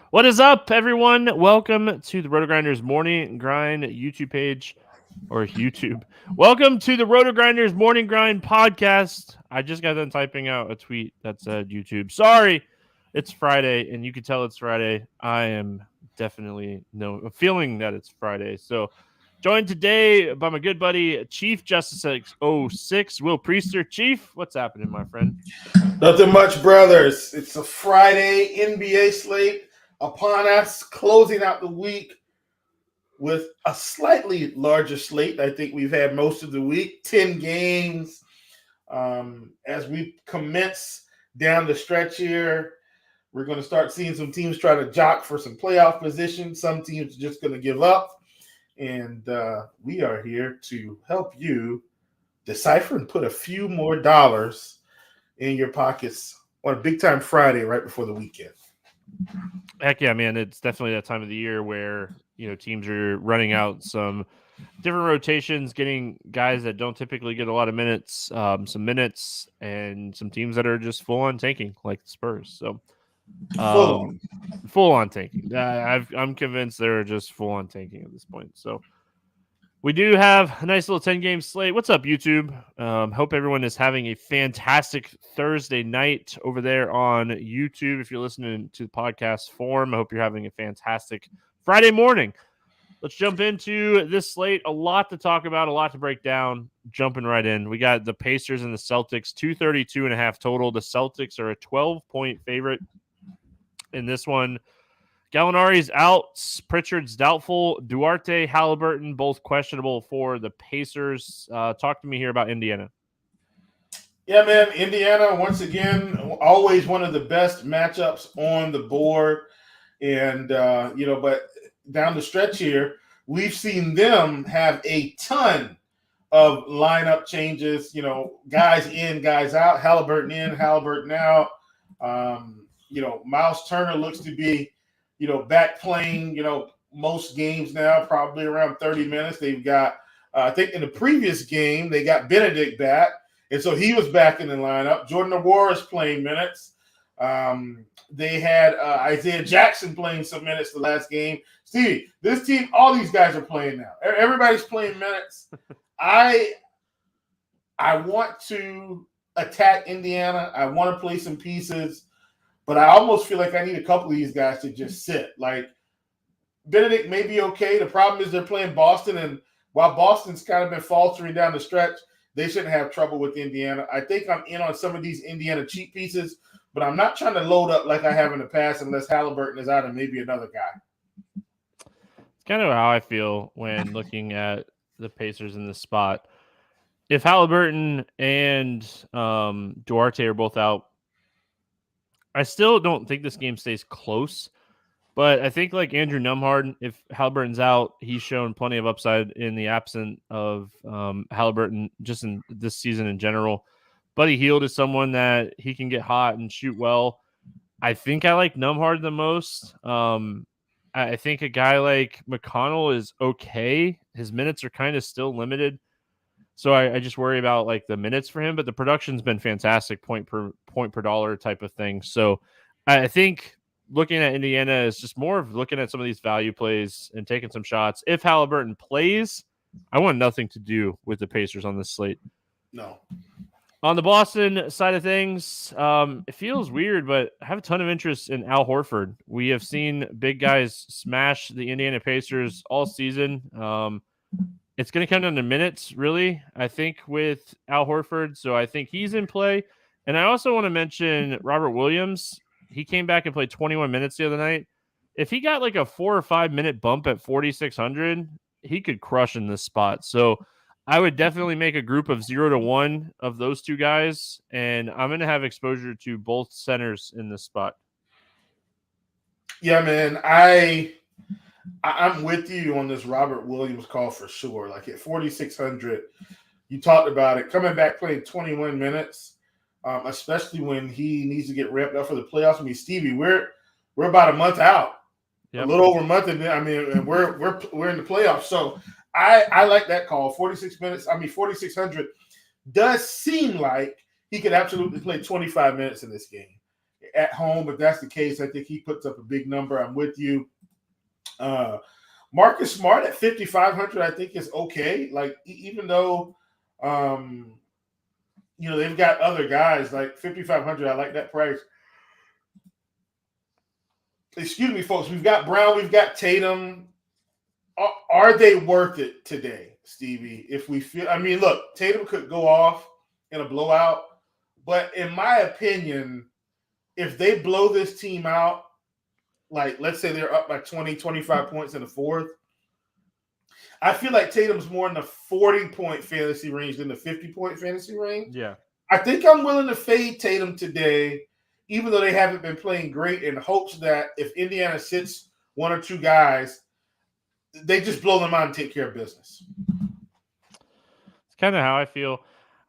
What is up, everyone? Welcome to the RotoGrinders Morning Grind YouTube page or YouTube. Welcome to the RotoGrinders Morning Grind podcast. I just got done typing out a tweet that said YouTube. Sorry, it's Friday, and you can tell it's Friday. I am definitely feeling that it's Friday. So, joined today by my good buddy ChiefJustice06, Will Priester. Chief, what's happening, my friend? Nothing much, brothers. It's a Friday NBA slate upon us, closing out the week with a slightly larger slate. I think we've had most of the week, 10 games. As we commence down the stretch here, we're going to start seeing some teams try to jock for some playoff positions. Some teams are just going to give up. And we are here to help you decipher and put a few more dollars in your pockets on a big time Friday right before the weekend. Heck yeah, man. It's definitely that time of the year where, teams are running out some different rotations, getting guys that don't typically get a lot of minutes, some minutes, and some teams that are just full on tanking, like the Spurs. So, full on tanking. I'm convinced they're just full on tanking at this point. So, we do have a nice little 10-game slate. What's up, YouTube? Hope everyone is having a fantastic Thursday night over there on YouTube. If you're listening to the podcast form, I hope you're having a fantastic Friday morning. Let's jump into this slate. A lot to talk about, a lot to break down. Jumping right in. We got the Pacers and the Celtics, 232.5 total. The Celtics are a 12-point favorite in this one. Gallinari's out. Pritchard's doubtful. Duarte, Halliburton, both questionable for the Pacers. Talk to me here about Indiana. Yeah, man. Indiana, once again, always one of the best matchups on the board. And, but down the stretch here, we've seen them have a ton of lineup changes, guys in, guys out, Halliburton in, Halliburton out. Miles Turner looks to be back playing, most games now, probably around 30 minutes. They've got, I think in the previous game, they got Benedict back. And so he was back in the lineup. Jordan Nwora is playing minutes. They had Isaiah Jackson playing some minutes the last game. Stevie, this team, all these guys are playing now. Everybody's playing minutes. I want to attack Indiana. I want to play some pieces. But I almost feel like I need a couple of these guys to just sit. Like, Benedict may be okay. The problem is they're playing Boston, and while Boston's kind of been faltering down the stretch, they shouldn't have trouble with Indiana. I think I'm in on some of these Indiana cheap pieces, but I'm not trying to load up like I have in the past unless Halliburton is out and maybe another guy. It's kind of how I feel when looking at the Pacers in this spot. If Halliburton and Duarte are both out, I still don't think this game stays close, but I think like Andrew Nembhard, if Halliburton's out, he's shown plenty of upside in the absence of Halliburton just in this season in general. Buddy Hield is someone that he can get hot and shoot well. I think I like Nembhard the most. I think a guy like McConnell is okay. His minutes are kind of still limited. So I just worry about like the minutes for him, but the production's been fantastic, point per dollar type of thing. So I think looking at Indiana is just more of looking at some of these value plays and taking some shots. If Halliburton plays, I want nothing to do with the Pacers on this slate. No. On the Boston side of things, it feels weird, but I have a ton of interest in Al Horford. We have seen big guys smash the Indiana Pacers all season. It's going to come down to minutes, really, I think, with Al Horford. So I think he's in play. And I also want to mention Robert Williams. He came back and played 21 minutes the other night. If he got like a 4 or 5 minute bump at 4,600, he could crush in this spot. So I would definitely make a group of 0 to 1 of those two guys. And I'm going to have exposure to both centers in this spot. Yeah, man. I'm with you on this Robert Williams call for sure. Like at 4,600, you talked about it. Coming back playing 21 minutes, especially when he needs to get ramped up for the playoffs. I mean, Stevie, we're about a month out, a little over a month, and we're in the playoffs. So I like that call. 46 minutes. 4,600 does seem like he could absolutely play 25 minutes in this game. at home. If that's the case, I think he puts up a big number. I'm with you. Marcus Smart at 5,500, I think is okay. Like even though, they've got other guys like 5,500. I like that price. Excuse me, folks. We've got Brown. We've got Tatum. Are they worth it today, Stevie? If we feel, look, Tatum could go off in a blowout, but in my opinion, if they blow this team out, like let's say they're up by 20, 25 points in the fourth, I feel like Tatum's more in the 40-point fantasy range than the 50-point fantasy range. Yeah. I think I'm willing to fade Tatum today, even though they haven't been playing great, in hopes that if Indiana sits one or two guys, they just blow them out and take care of business. It's kind of how I feel.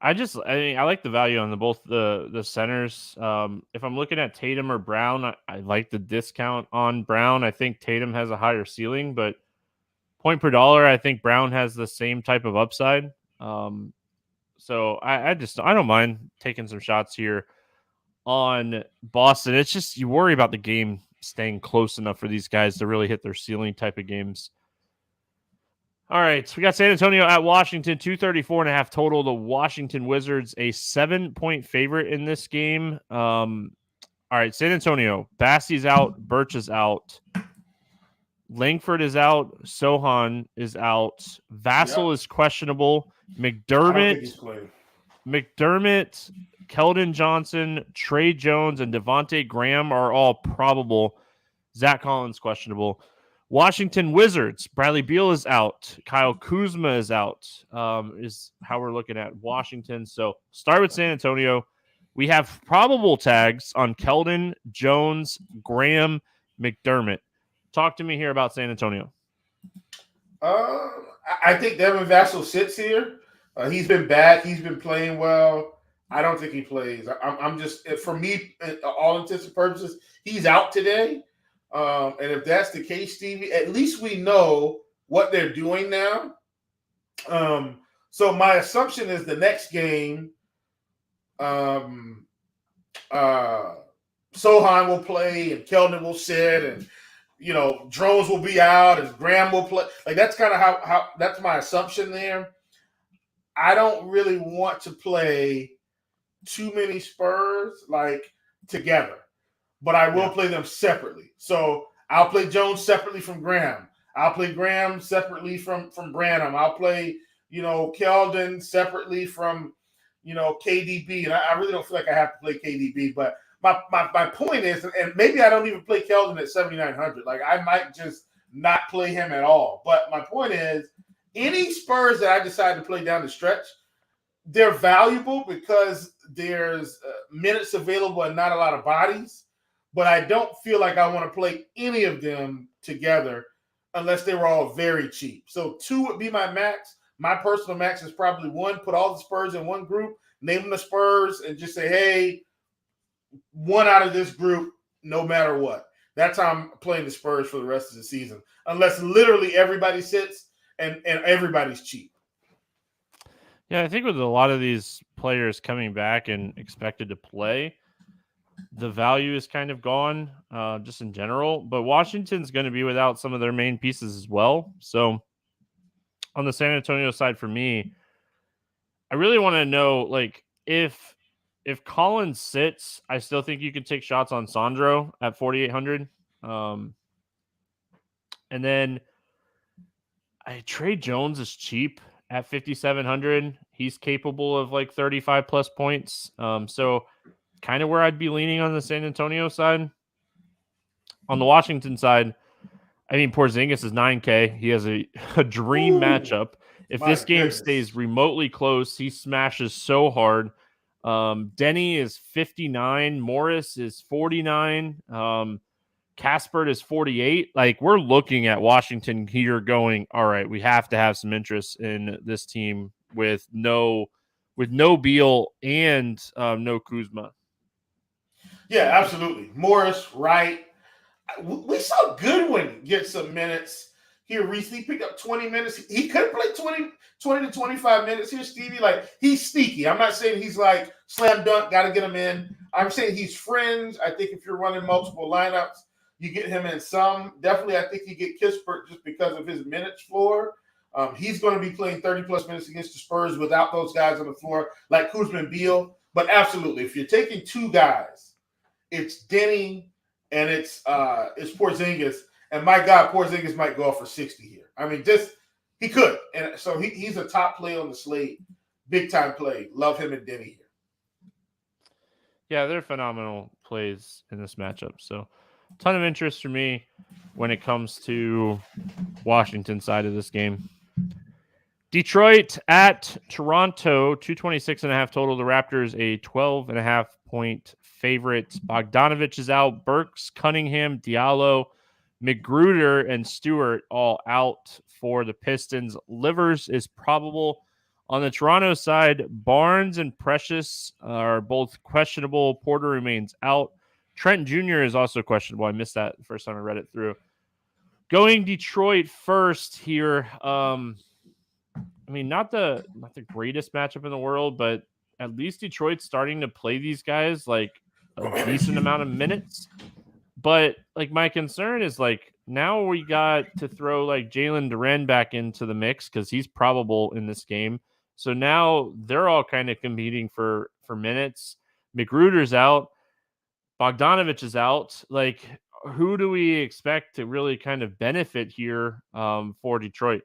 I like the value on both the centers. If I'm looking at Tatum or Brown, I like the discount on Brown. I think Tatum has a higher ceiling, but point per dollar, I think Brown has the same type of upside. So I don't mind taking some shots here on Boston. It's just you worry about the game staying close enough for these guys to really hit their ceiling type of games. All right, we got San Antonio at Washington, 234.5 total. The Washington Wizards, a 7-point favorite in this game. All right, San Antonio, Bassey's out, Birch is out, Langford is out, Sohan is out, Vassell is questionable, McDermott, Keldon Johnson, Trey Jones, and Devontae Graham are all probable. Zach Collins questionable. Washington Wizards, Bradley Beal is out. Kyle Kuzma is out, is how we're looking at Washington. So start with San Antonio. We have probable tags on Keldon, Jones, Graham, McDermott. Talk to me here about San Antonio. I think Devin Vassell sits here. He's been back. He's been playing well. I don't think he plays. I'm just, for me, all intents and purposes, he's out today. And if that's the case, Stevie, at least we know what they're doing now. So my assumption is the next game, Sohan will play and Keldon will sit and, Drones will be out and Graham will play. Like that's kind of how that's my assumption there. I don't really want to play too many Spurs together. But I will play them separately. So I'll play Jones separately from Graham. I'll play Graham separately from Branham. I'll play, Keldon separately from, KDB. And I really don't feel like I have to play KDB. But my point is, and maybe I don't even play Keldon at 7,900. Like I might just not play him at all. But my point is, any Spurs that I decide to play down the stretch, they're valuable because there's minutes available and not a lot of bodies. But I don't feel like I want to play any of them together unless they were all very cheap. So 2 would be my max. My personal max is probably 1. Put all the Spurs in one group, name them the Spurs, and just say, hey, 1 out of this group, no matter what. That's how I'm playing the Spurs for the rest of the season, unless literally everybody sits and everybody's cheap. Yeah, I think with a lot of these players coming back and expected to play, the value is kind of gone just in general, but Washington's going to be without some of their main pieces as well. So on the San Antonio side for me, I really want to know, if Collins sits, I still think you could take shots on Sandro at 4,800. And then Trey Jones is cheap at 5,700. He's capable of 35 plus points. So kind of where I'd be leaning on the San Antonio side. On the Washington side, Porzingis is 9K. He has a dream matchup. If this game stays remotely close, he smashes so hard. Denny is 59. Morris is 49. Kaspert is 48. We're looking at Washington here going, all right, we have to have some interest in this team with no Beal and no Kuzma. Yeah, absolutely. Morris, Wright. We saw Goodwin get some minutes here recently. He picked up 20 minutes. He could play 20 to 25 minutes here, Stevie. He's sneaky. I'm not saying he's slam dunk, got to get him in. I'm saying he's fringe. I think if you're running multiple lineups, you get him in some. Definitely, I think you get Kispert just because of his minutes floor. He's going to be playing 30-plus minutes against the Spurs without those guys on the floor, like Kuzma and Beal. But absolutely, if you're taking two guys, it's Denny and it's Porzingis. And my God, Porzingis might go off for 60 here. I mean, he could. And so he's a top play on the slate. Big-time play. Love him and Denny here. Yeah, they're phenomenal plays in this matchup. So ton of interest for me when it comes to Washington side of this game. Detroit at Toronto, 226.5 total. The Raptors a 12.5 point favorite. Bogdanovich is out. Burks, Cunningham, Diallo, McGruder, and Stewart all out for the Pistons. Livers is probable. On the Toronto side, Barnes and Precious are both questionable. Porter remains out. Trent Jr. is also questionable. I missed that the first time I read it through. Going Detroit first here. I mean, not the greatest matchup in the world, but at least Detroit's starting to play these guys like a decent amount of minutes. But like my concern is like now we got to throw like Jalen Duren back into the mix because he's probable in this game. So now they're all kind of competing for minutes. McGruder's out. Bogdanovich is out. Like, who do we expect to really kind of benefit here for Detroit?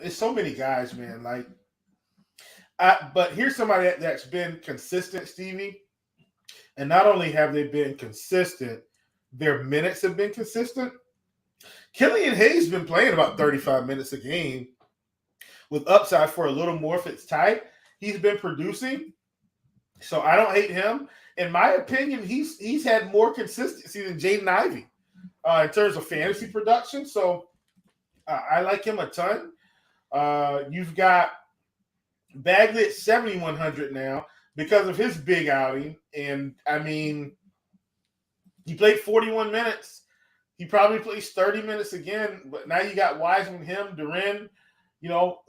It's so many guys, man. Like, but here's somebody that's been consistent, Stevie. And not only have they been consistent, their minutes have been consistent. Killian Hayes been playing about 35 minutes a game with upside for a little more if it's tight. He's been producing, so I don't hate him. In my opinion, he's had more consistency than Jaden Ivey in terms of fantasy production. So I like him a ton. You've got Bagley at 7,100 now because of his big outing. And, I mean, he played 41 minutes. He probably plays 30 minutes again. But now you got Wiseman, him, Duren. You know,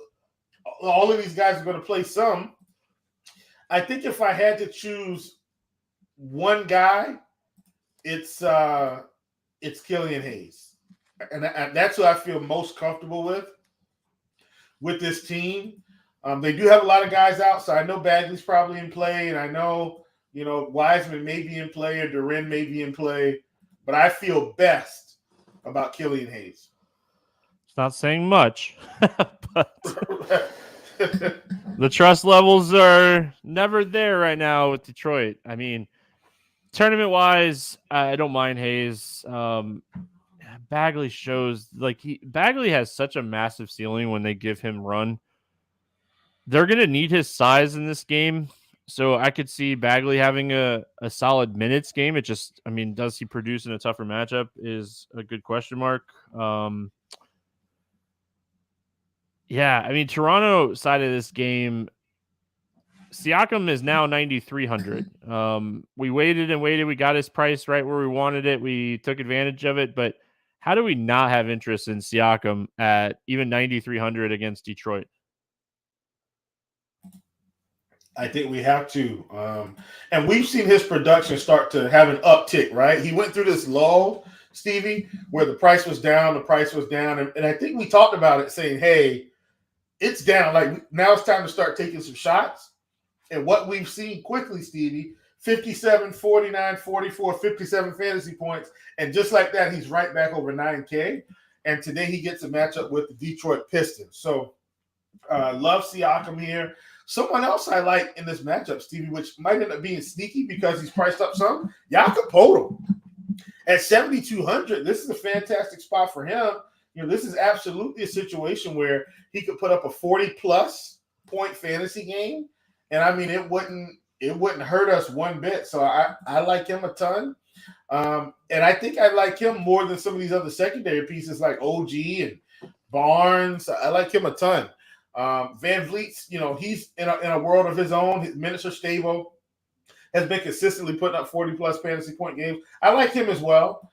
all of these guys are going to play some. I think if I had to choose one guy, it's Killian Hayes. And that's who I feel most comfortable with this team. They do have a lot of guys out, so I know Bagley's probably in play, and I know, Wiseman may be in play or Duren may be in play, but I feel best about Killian Hayes. It's not saying much, but the trust levels are never there right now with Detroit. I mean, tournament-wise, I don't mind Hayes. Bagley shows Bagley has such a massive ceiling when they give him run. They're going to need his size in this game. So I could see Bagley having a solid minutes game. It just, I mean, does he produce in a tougher matchup is a good question mark. Yeah, I mean, Toronto side of this game, Siakam is now 9,300. We waited and waited. We got his price right where we wanted it. We took advantage of it. But how do we not have interest in Siakam at even 9,300 against Detroit? I think we have to. And we've seen his production start to have an uptick, right? He went through this lull, Stevie, where the price was down. And I think we talked about it saying, hey, it's down. Like, now it's time to start taking some shots. And what we've seen quickly, Stevie, 57, 49, 44, 57 fantasy points. And just like that, he's right back over 9K. And today he gets a matchup with the Detroit Pistons. So love Siakam here. Someone else I like in this matchup, Stevie, which might end up being sneaky because he's priced up some, Jakob Poeltl. At 7,200, this is a fantastic spot for him. This is absolutely a situation where he could put up a 40-plus point fantasy game. And, I mean, it wouldn't hurt us one bit. So I like him a ton. And I think I like him more than some of these other secondary pieces like OG and Barnes. I like him a ton. Van Vliet's, he's in a world of his own. His minutes are stable. Has been consistently putting up 40-plus fantasy point games. I like him as well.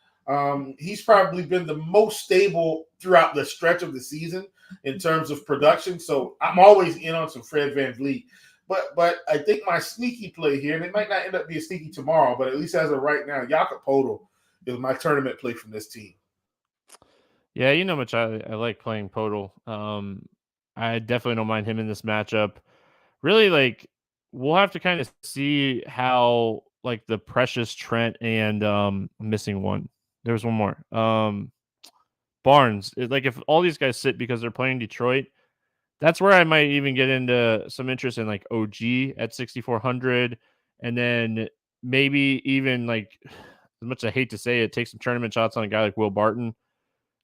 He's probably been the most stable throughout the stretch of the season in terms of production. So I'm always in on some Fred Van Vliet. But I think my sneaky play here, and it might not end up being sneaky tomorrow, but at least as of right now, Jakob Poeltl is my tournament play from this team. Yeah, you know how much I like playing Podol. I definitely don't mind him in this matchup. Really, like, we'll have to kind of see how, like, the Precious Trent and I'm missing one. There was one more. Barnes. Like, if all these guys sit because they're playing Detroit, that's where I might even get into some interest in, like, OG at 6,400, and then maybe even, like, as much as I hate to say it, take some tournament shots on a guy like Will Barton.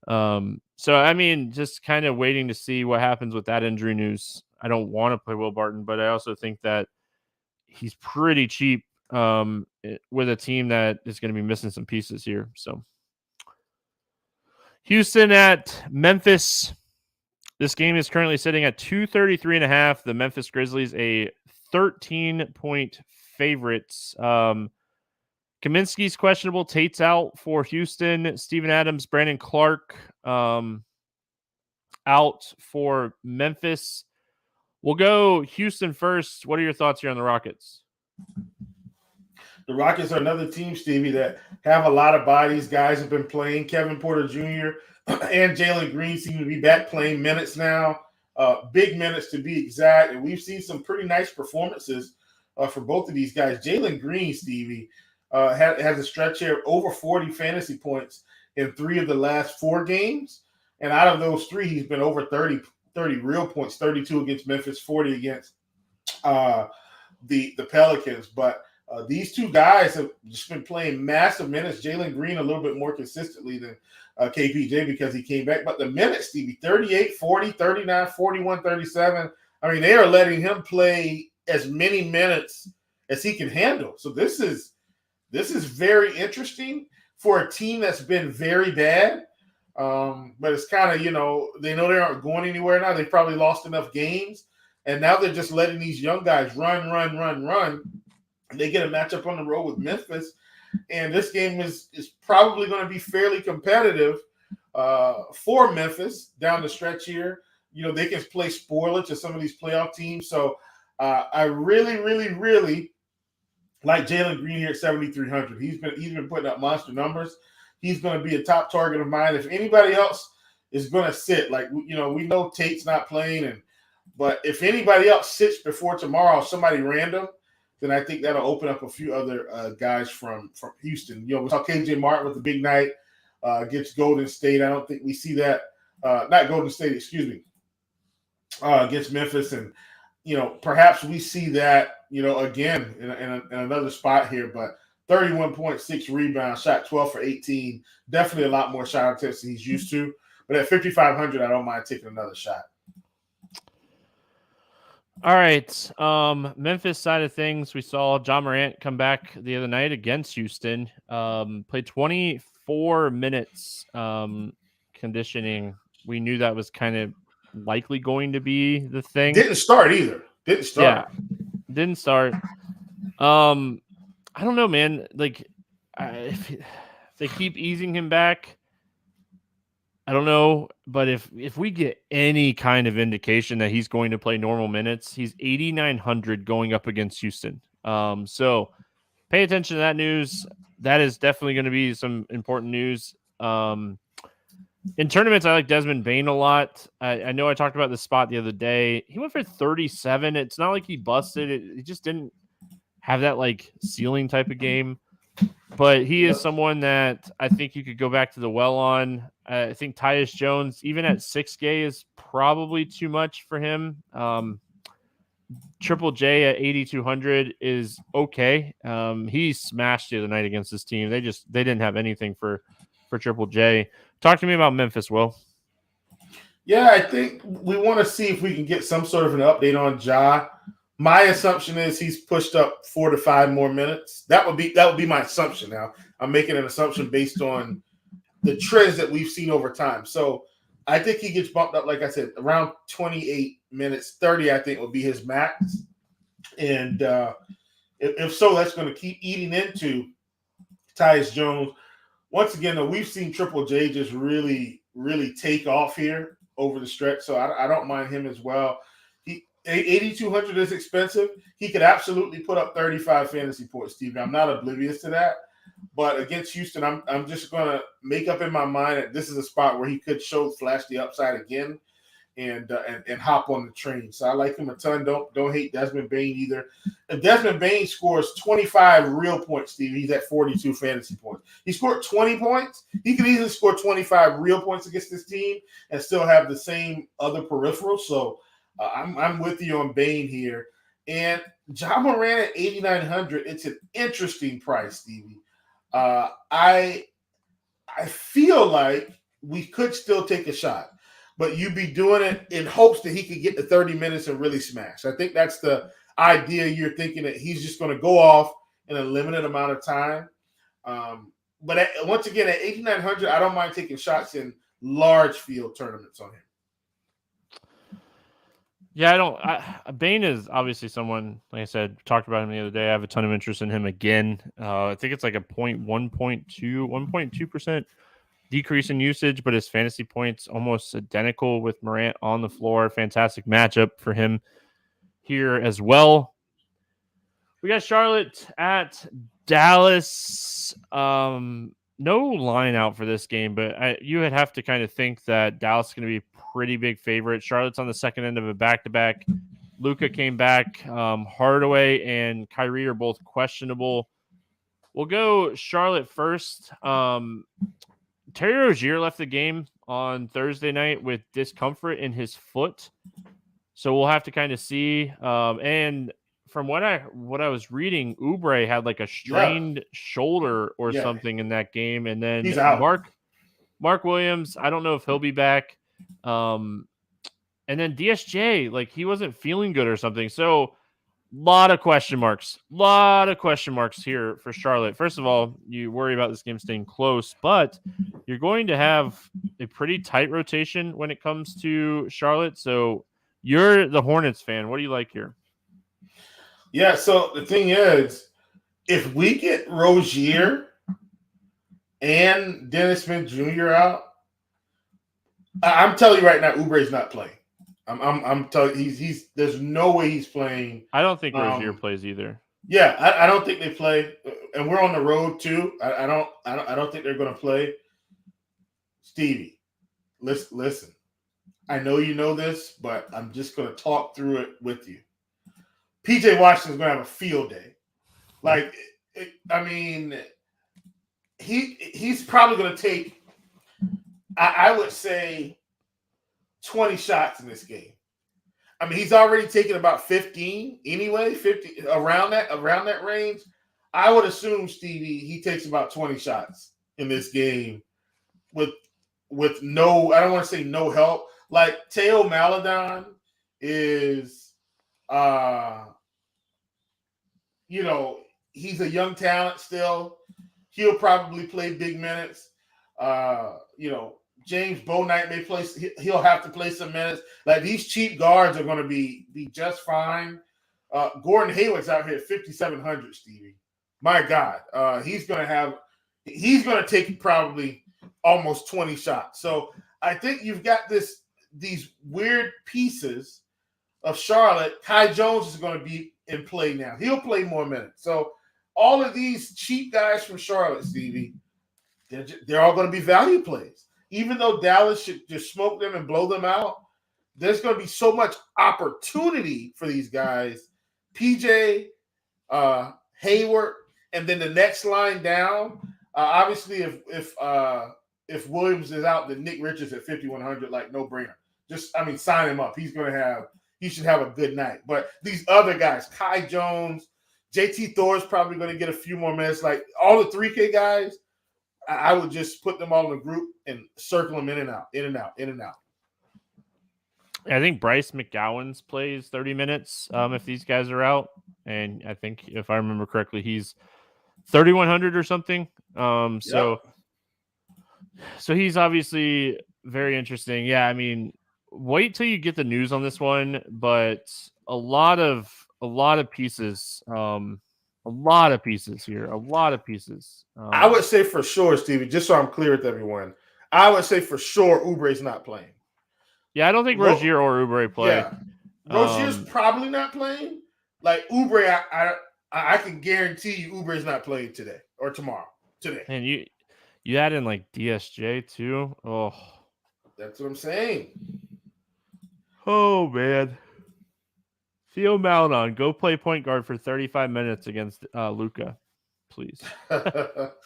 So I mean, just kind of waiting to see what happens with that injury news. I don't want to play Will Barton, but I also think that he's pretty cheap with a team that is going to be missing some pieces here. So Houston at Memphis. This game is currently sitting at 233.5. The Memphis Grizzlies, a 13-point favorites. Kaminsky's questionable. Tate's out for Houston. Steven Adams, Brandon Clark out for Memphis. We'll go Houston first. What are your thoughts here on the Rockets? The Rockets are another team, Stevie, that have a lot of bodies. Guys have been playing. Kevin Porter Jr. and Jalen Green seem to be back playing minutes now. Big minutes to be exact. And we've seen some pretty nice performances for both of these guys. Jalen Green, Stevie, has a stretch here of over 40 fantasy points in 3 of the last 4 games. And out of those 3, he's been over 30 real points, 32 against Memphis, 40 against the Pelicans. But these 2 guys have just been playing massive minutes. Jalen Green a little bit more consistently than KPJ because he came back. But the minutes, Stevie, 38, 40, 39, 41, 37. I mean, they are letting him play as many minutes as he can handle. So this is very interesting for a team that's been very bad. But it's kind of, they know they aren't going anywhere now. They've probably lost enough games. And now they're just letting these young guys run. And they get a matchup on the road with Memphis. And this game is probably going to be fairly competitive for Memphis down the stretch here. They can play spoiler to some of these playoff teams. So I really, really, really like Jalen Green here at 7,300. He's been putting up monster numbers. He's going to be a top target of mine. If anybody else is going to sit, like, we know Tate's not playing, but if anybody else sits before tomorrow, somebody random, then I think that'll open up a few other guys from Houston. We saw KJ Martin with the big night against Golden State. I don't think we see that. Not Golden State, excuse me, against Memphis. And, perhaps we see that, again in another spot here. But 31.6 rebounds, shot 12 for 18. Definitely a lot more shot attempts than he's used to. But at 5,500, I don't mind taking another shot. All right. Memphis side of things, we saw John Morant come back the other night against Houston. Played 24 minutes conditioning. We knew that was kind of likely going to be the thing. Didn't start either. Yeah, didn't start. I don't know, man. Like, if they keep easing him back, I don't know. But if we get any kind of indication that he's going to play normal minutes, he's 8,900 going up against Houston. So pay attention to that news. That is definitely going to be some important news. In tournaments, I like Desmond Bane a lot. I know I talked about this spot the other day. He went for 37. It's not like he busted. He just didn't have that, like, ceiling type of game. But he is someone that I think you could go back to the well on. I think Tyus Jones, even at 6K, is probably too much for him. Triple J at 8,200 is okay. He smashed the other night against this team. They didn't have anything for Triple J. Talk to me about Memphis, Will. Yeah, I think we want to see if we can get some sort of an update on Ja. My assumption is he's pushed up 4 to 5 more minutes. That would be my assumption. Now I'm making an assumption based on the trends that we've seen over time. So I think he gets bumped up, like I said, around 28 minutes. 30, I think, will be his max. And if so, that's going to keep eating into Tyus Jones. Once again, though, we've seen Triple J just really, really take off here over the stretch. So I don't mind him as well. $8,200 is expensive. He could absolutely put up 35 fantasy points, Steve. I'm not oblivious to that. But against Houston, I'm just going to make up in my mind that this is a spot where he could flash the upside again and hop on the train. So I like him a ton. Don't hate Desmond Bain either. If Desmond Bain scores 25 real points, Steve, he's at 42 fantasy points. He scored 20 points. He could easily score 25 real points against this team and still have the same other peripherals. So I'm with you on Bain here. And Ja Morant at 8,900, it's an interesting price, Stevie. I feel like we could still take a shot, but you'd be doing it in hopes that he could get to 30 minutes and really smash. I think that's the idea. You're thinking that he's just going to go off in a limited amount of time. But once again, at 8,900, I don't mind taking shots in large field tournaments on him. Yeah, Bain is obviously someone, like I said, talked about him the other day. I have a ton of interest in him again. I think it's like a 1.2% decrease in usage, but his fantasy points almost identical with Morant on the floor. Fantastic matchup for him here as well. We got Charlotte at Dallas. No line out for this game, but you would have to kind of think that Dallas is going to be a pretty big favorite. Charlotte's on the second end of a back-to-back. Luka came back. Hardaway and Kyrie are both questionable. We'll go Charlotte first. Terry Rozier left the game on Thursday night with discomfort in his foot. So we'll have to kind of see. And from what I was reading, Oubre had like a strained shoulder or something in that game. And then he's out. Mark Williams, I don't know if he'll be back. And then DSJ, like he wasn't feeling good or something. So lot of question marks here for Charlotte. First of all, you worry about this game staying close, but you're going to have a pretty tight rotation when it comes to Charlotte. So you're the Hornets fan. What do you like here? Yeah, so the thing is, if we get Rozier and Dennis Smith Jr. out, I'm telling you right now, Oubre's not playing. I'm telling you, he's there's no way he's playing. I don't think Rozier plays either. Yeah, I don't think they play, and we're on the road too. I don't think they're going to play. Stevie, listen. I know you know this, but I'm just going to talk through it with you. PJ Washington's going to have a field day. Like, he's probably going to take, I would say, 20 shots in this game. I mean, he's already taken about 15 anyway, 50 around that range. I would assume, Stevie, he takes about 20 shots in this game with no, I don't want to say no help. Like Teo Maledon is he's a young talent still. He'll probably play big minutes. James Bouknight may play. He'll have to play some minutes. Like these cheap guards are going to be just fine. Gordon Hayward's out here at 5,700, Stevie. My God, he's going to take probably almost 20 shots. So I think you've got these weird pieces of Charlotte. Kai Jones is going to be in play now. He'll play more minutes. So all of these cheap guys from Charlotte, Stevie, they're all going to be value plays. Even though Dallas should just smoke them and blow them out, there's going to be so much opportunity for these guys. PJ, Hayward, and then the next line down. Obviously, if Williams is out, then Nick Richards at 5,100, like no brainer. Sign him up. He should have a good night. But these other guys, Kai Jones, JT Thor's probably going to get a few more minutes. Like all the 3K guys, I would just put them all in a group and circle them in and out. I think Bryce McGowan plays 30 minutes if these guys are out. And I think, if I remember correctly, he's 3,100 or something. So he's obviously very interesting. Yeah, I mean, wait till you get the news on this one. But a lot of pieces. A lot of pieces here. I would say for sure, Stevie, just so I'm clear with everyone, I would say for sure Oubre's not playing. Yeah, I don't think Rozier or Oubre play. Yeah. Rozier's probably not playing. Like Oubre, I can guarantee you Oubre's not playing today or tomorrow. Today. And you add in like DSJ too. Oh, that's what I'm saying. Oh man. Theo Maledon, go play point guard for 35 minutes against Luka, please. That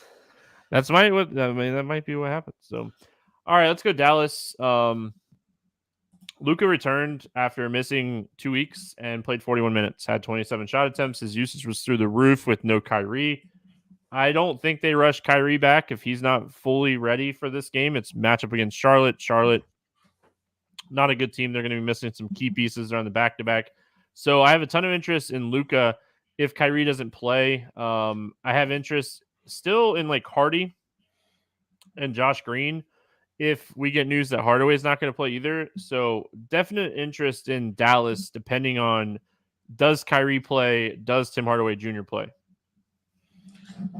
might be what happens. So, all right, let's go Dallas. Luka returned after missing 2 weeks and played 41 minutes, had 27 shot attempts. His usage was through the roof with no Kyrie. I don't think they rush Kyrie back if he's not fully ready for this game. It's matchup against Charlotte. Charlotte, not a good team. They're going to be missing some key pieces on the back-to-back. So I have a ton of interest in Luka if Kyrie doesn't play. I have interest still in like Hardy and Josh Green if we get news that Hardaway is not going to play either. So definite interest in Dallas depending on does Kyrie play, does Tim Hardaway Jr. play?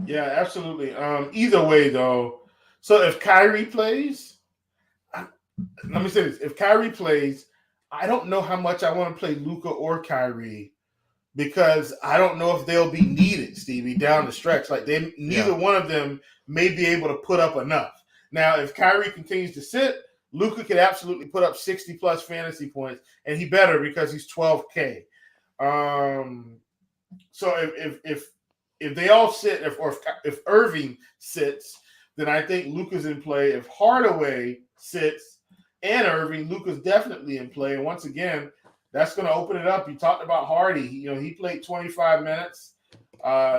Yeah, absolutely. Either way, though, so if Kyrie plays, let me say this. If Kyrie plays, I don't know how much I want to play Luka or Kyrie because I don't know if they'll be needed, Stevie, down the stretch. Like neither one of them may be able to put up enough. Now, if Kyrie continues to sit, Luka could absolutely put up 60-plus fantasy points, and he better because he's 12K. So if they all sit, if Irving sits, then I think Luka's in play. If Hardaway sits and Irving, Luka's definitely in play. And once again, that's going to open it up. You talked about Hardy. He played 25 minutes.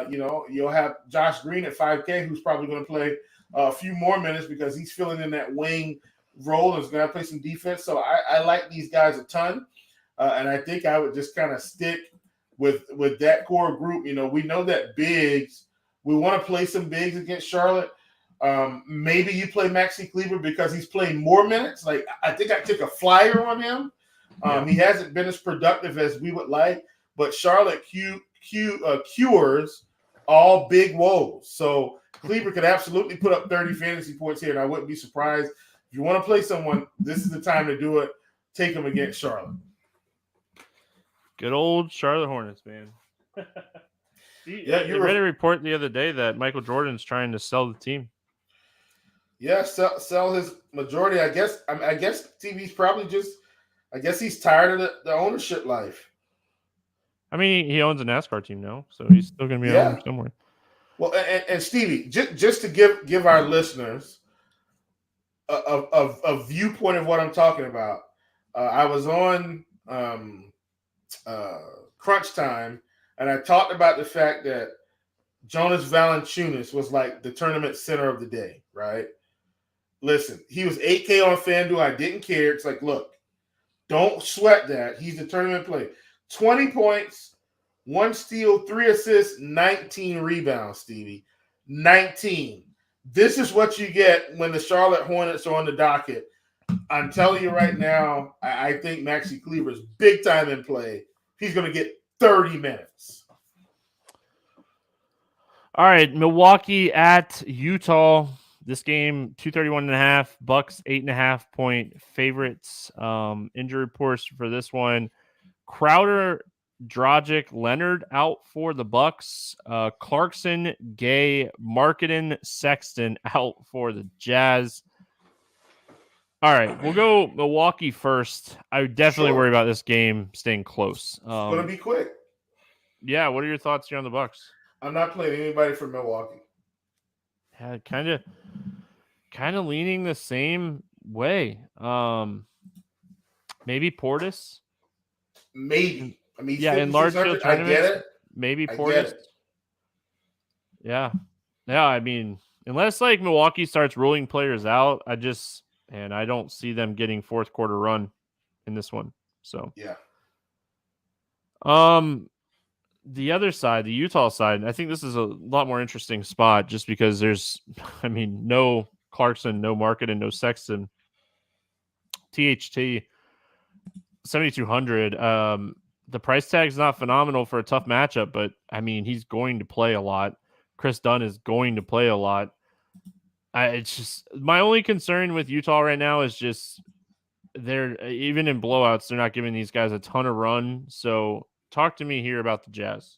You'll have Josh Green at 5K, who's probably going to play a few more minutes because he's filling in that wing role and is going to play some defense. So I like these guys a ton. And I think I would just kind of stick with that core group. We know that bigs, we want to play some bigs against Charlotte. Maybe you play Maxi Kleber because he's playing more minutes. Like I think I took a flyer on him. He hasn't been as productive as we would like, but Charlotte cures all big woes. So Kleber could absolutely put up 30 fantasy points here, and I wouldn't be surprised. If you want to play someone, this is the time to do it. Take him against Charlotte. Good old Charlotte Hornets, man. You read a report the other day that Michael Jordan's trying to sell the team. Yeah, sell his majority. I guess TV's probably just. I guess he's tired of the ownership life. I mean, he owns a NASCAR team now, so he's still going to be an owner somewhere. Well, and Stevie, just to give our listeners a viewpoint of what I'm talking about, I was on Crunch Time, and I talked about the fact that Jonas Valanciunas was like the tournament center of the day, right? Listen, he was 8K on FanDuel. I didn't care. It's like, look, don't sweat that. He's the tournament play. 20 points, 1 steal, 3 assists, 19 rebounds, Stevie. 19. This is what you get when the Charlotte Hornets are on the docket. I'm telling you right now, I think Maxi Kleber is big time in play. He's going to get 30 minutes. All right, Milwaukee at Utah. This game, 231.5, Bucks 8.5 point favorites. Injury reports for this one: Crowder, Dragic, Leonard out for the Bucks. Clarkson, Gay, Markkanen, Sexton out for the Jazz. All right, we'll go Milwaukee first. I would definitely worry about this game staying close. It's going to be quick. Yeah, what are your thoughts here on the Bucks? I'm not playing anybody from Milwaukee. Yeah, kind of leaning the same way. Maybe Portis. Maybe. I mean, in large field tournaments, I get it. Maybe Portis. Yeah. I mean, unless like Milwaukee starts ruling players out, I don't see them getting fourth quarter run in this one. So yeah. The other side, the Utah side, I think this is a lot more interesting spot just because there's, no Clarkson, no Markkanen, no Sexton. THT 7,200. The price tag is not phenomenal for a tough matchup, but he's going to play a lot. Chris Dunn is going to play a lot. It's just my only concern with Utah right now is just they're even in blowouts, they're not giving these guys a ton of run. So talk to me here about the Jazz.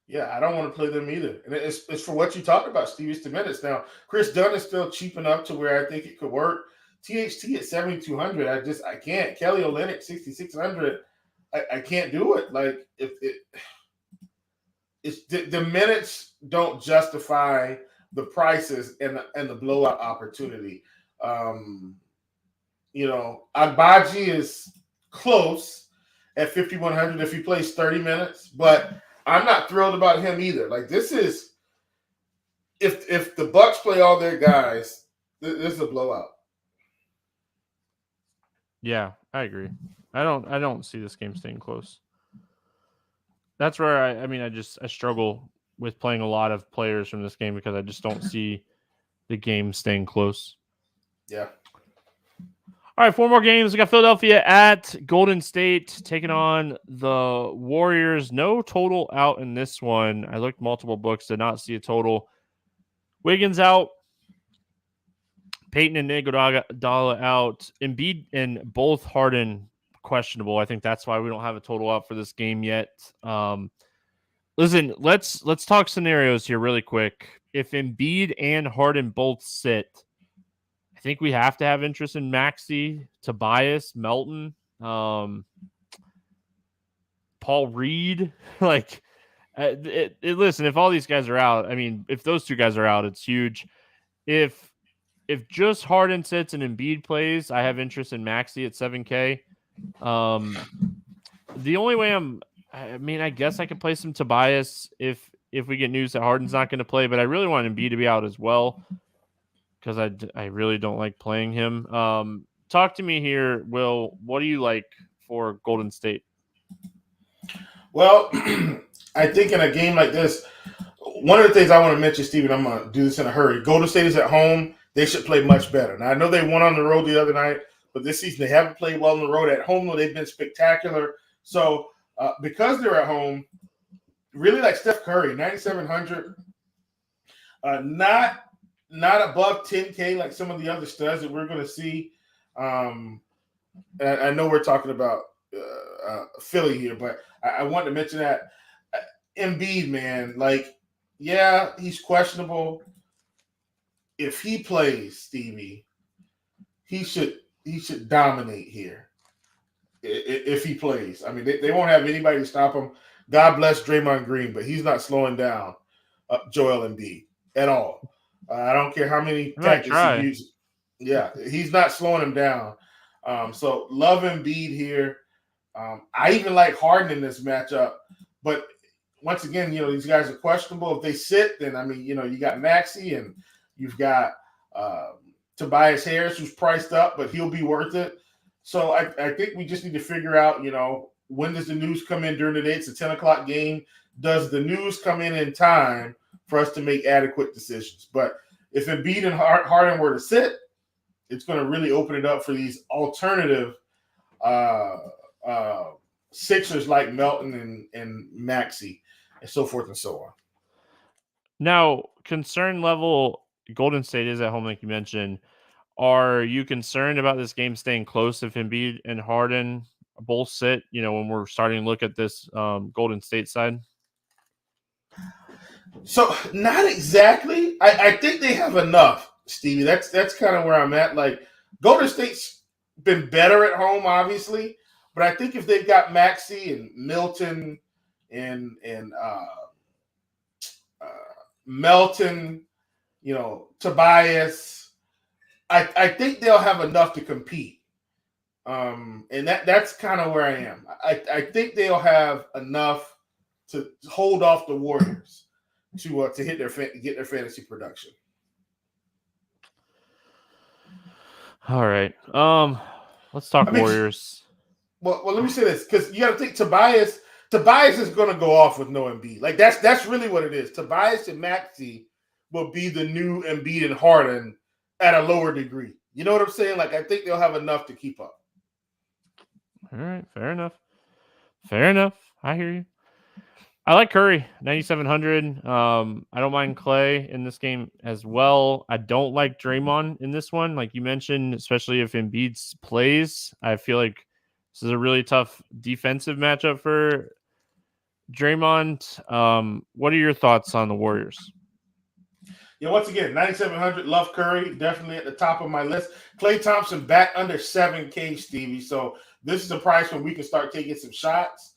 Yeah, I don't want to play them either. And it's for what you talked about, Steve. It's the minutes. Now, Chris Dunn is still cheap enough to where I think it could work. THT at 7,200, I can't. Kelly Olynyk 6,600, I can't do it. Like it's the minutes don't justify the prices and the blowout opportunity. Agbaji is close at 5,100 if he plays 30 minutes, but I'm not thrilled about him either. Like this is if the Bucks play all their guys, this is a blowout. Yeah, I agree. I don't see this game staying close. That's where I struggle with playing a lot of players from this game because I just don't see the game staying close. Yeah. All right, 4 more games. We got Philadelphia at Golden State taking on the Warriors. No total out in this one. I looked multiple books, did not see a total. Wiggins out. Peyton and Iguodala out. Embiid and both Harden questionable. I think that's why we don't have a total out for this game yet. Listen, let's talk scenarios here really quick. If Embiid and Harden both sit, I think we have to have interest in Maxey, Tobias, Melton, Paul Reed. Like, listen, if all these guys are out, I mean, if those 2 guys are out, it's huge. If just Harden sits and Embiid plays, I have interest in Maxey at 7K. The only way I guess I could play some Tobias if we get news that Harden's not going to play, but I really want Embiid to be out as well because I really don't like playing him. Talk to me here, Will. What do you like for Golden State? Well, I think in a game like this, one of the things I want to mention, Steven, I'm going to do this in a hurry. Golden State is at home. They should play much better. Now, I know they won on the road the other night, but this season they haven't played well on the road. At home, though, they've been spectacular. So because they're at home, really like Steph Curry, 9,700, not above 10K like some of the other studs that we're going to see. I know we're talking about Philly here, but I want to mention that Embiid, man, like, yeah, he's questionable. If he plays, Stevie, he should dominate here. If he plays, I mean, they won't have anybody to stop him. God bless Draymond Green, but he's not slowing down Joel Embiid at all. I don't care how many tactics he uses. Yeah, he's not slowing him down. So love Embiid here. I even like Harden in this matchup, but once again, these guys are questionable. If they sit, then you got Maxey and you've got Tobias Harris, who's priced up, but he'll be worth it. So I think we just need to figure out, when does the news come in during the day? It's a 10 o'clock game. Does the news come in time for us to make adequate decisions? But if Embiid and Harden were to sit, it's going to really open it up for these alternative Sixers like Melton and Maxey and so forth and so on. Now, concern level, Golden State is at home, like you mentioned. Are you concerned about this game staying close if Embiid and Harden both sit, when we're starting to look at this Golden State side? So not exactly. I think they have enough, Stevie. That's kind of where I'm at. Like Golden State's been better at home, obviously, but I think if they've got Maxey and Milton and Melton, Tobias, I think they'll have enough to compete. And that's kind of where I am. I think they'll have enough to hold off the Warriors to get their fantasy production. All right. Let's talk Warriors. Well, let me say this, because you got to think Tobias is going to go off with no Embiid. Like that's really what it is. Tobias and Maxey will be the new Embiid and Harden at a lower degree. You know what I'm saying? Like I think they'll have enough to keep up. All right, fair enough. I hear you. I like Curry, 9,700. I don't mind Clay in this game as well. I don't like Draymond in this one, like you mentioned, especially if Embiid plays. I feel like this is a really tough defensive matchup for Draymond. What are your thoughts on the Warriors? Yeah, once again, 9,700. Love Curry, definitely at the top of my list. Klay Thompson back under 7K, Stevie. So this is a price where we can start taking some shots.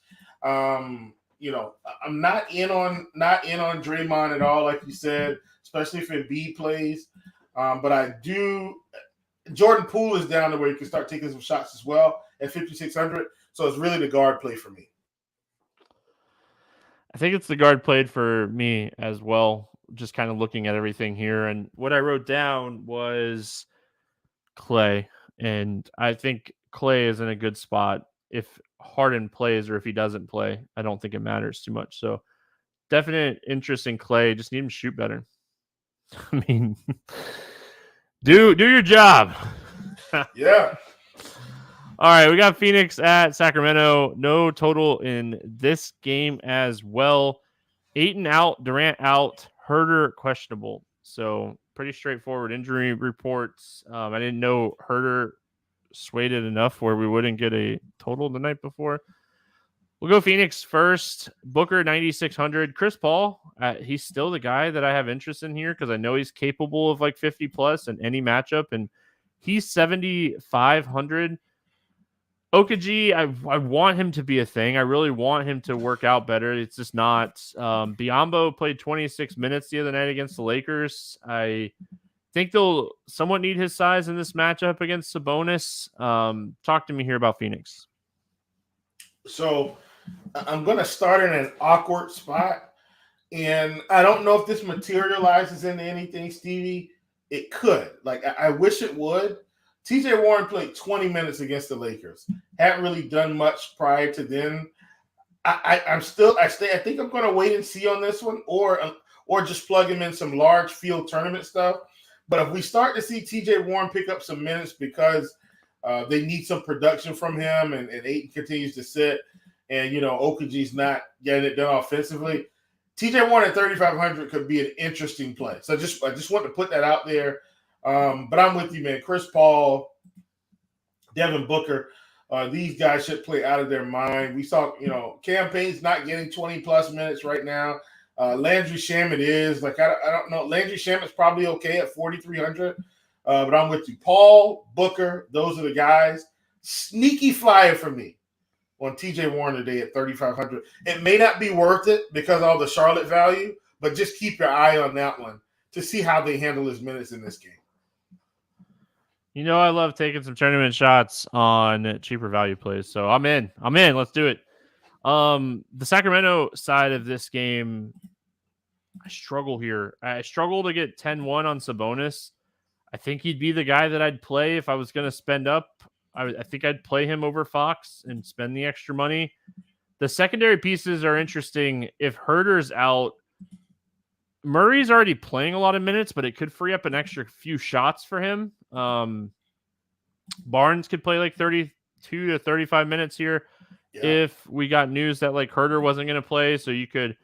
I'm not in on Draymond at all, like you said, especially if Embiid plays. But I do. Jordan Poole is down to where you can start taking some shots as well at 5,600. So it's really the guard play for me. I think it's the guard played for me as well. Just kind of looking at everything here, and what I wrote down was Clay, and I think Clay is in a good spot. If Harden plays or if he doesn't play, I don't think it matters too much. So definite interest in Clay. Just need him to shoot better. I mean, do your job. Yeah. All right, we got Phoenix at Sacramento. No total in this game as well. Ayton out, Durant out, Herter questionable. So pretty straightforward injury reports. I didn't know Herter swayed it enough where we wouldn't get a total the night before. We'll go Phoenix first. Booker 9,600. Chris Paul, he's still the guy that I have interest in here because I know he's capable of like 50 plus in any matchup, and he's 7,500. Okaji, I want him to be a thing. I really want him to work out better. It's just not. Biyombo played 26 minutes the other night against the Lakers. I think they'll somewhat need his size in this matchup against Sabonis. Talk to me here about Phoenix. So I'm going to start in an awkward spot, and I don't know if this materializes into anything, Stevie. It could. Like, I wish it would. TJ Warren played 20 minutes against the Lakers. Hadn't really done much prior to then. I think I'm going to wait and see on this one, or just plug him in some large field tournament stuff. But if we start to see TJ Warren pick up some minutes because they need some production from him, and Ayton continues to sit, and Okaji's not getting it done offensively, TJ Warren at 3,500 could be an interesting play. So I just want to put that out there. But I'm with you, man. Chris Paul, Devin Booker, these guys should play out of their mind. We saw, Cam Payne's not getting 20-plus minutes right now. Landry Shamet is. Like, I don't know. Landry Shamet's probably okay at 4,300. But I'm with you. Paul, Booker, those are the guys. Sneaky flyer for me on TJ Warren today at 3,500. It may not be worth it because of all the Charlotte value, but just keep your eye on that one to see how they handle his minutes in this game. I love taking some tournament shots on cheaper value plays. So I'm in. Let's do it. The Sacramento side of this game, I struggle here. I struggle to get 10-1 on Sabonis. I think he'd be the guy that I'd play if I was going to spend up. I think I'd play him over Fox and spend the extra money. The secondary pieces are interesting. If Herter's out, Murray's already playing a lot of minutes, but it could free up an extra few shots for him. Barnes could play like 32 to 35 minutes here if we got news that like Herter wasn't going to play. So you could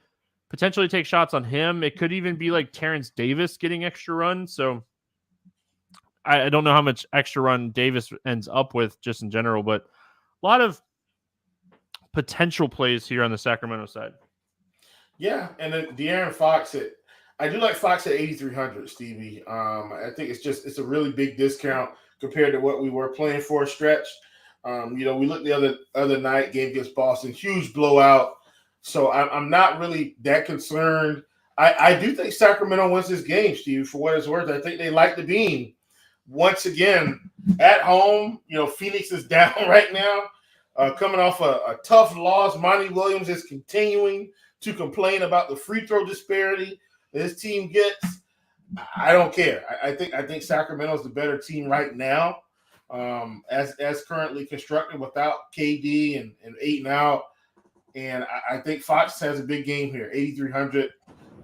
potentially take shots on him. It could even be like Terrence Davis getting extra run. So I don't know how much extra run Davis ends up with just in general, but a lot of potential plays here on the Sacramento side. Yeah, and then De'Aaron Fox I do like Fox at 8,300, Stevie. I think it's a really big discount compared to what we were playing for a stretch. We looked the other night, game against Boston, huge blowout. So I'm not really that concerned. I do think Sacramento wins this game, Steve, for what it's worth. I think they like the beam. Once again, at home, Phoenix is down right now, coming off a tough loss. Monty Williams is continuing to complain about the free throw disparity his team gets. I don't care. I think Sacramento's the better team right now, as currently constructed without KD and Ayton out. And I think Fox has a big game here, 8,300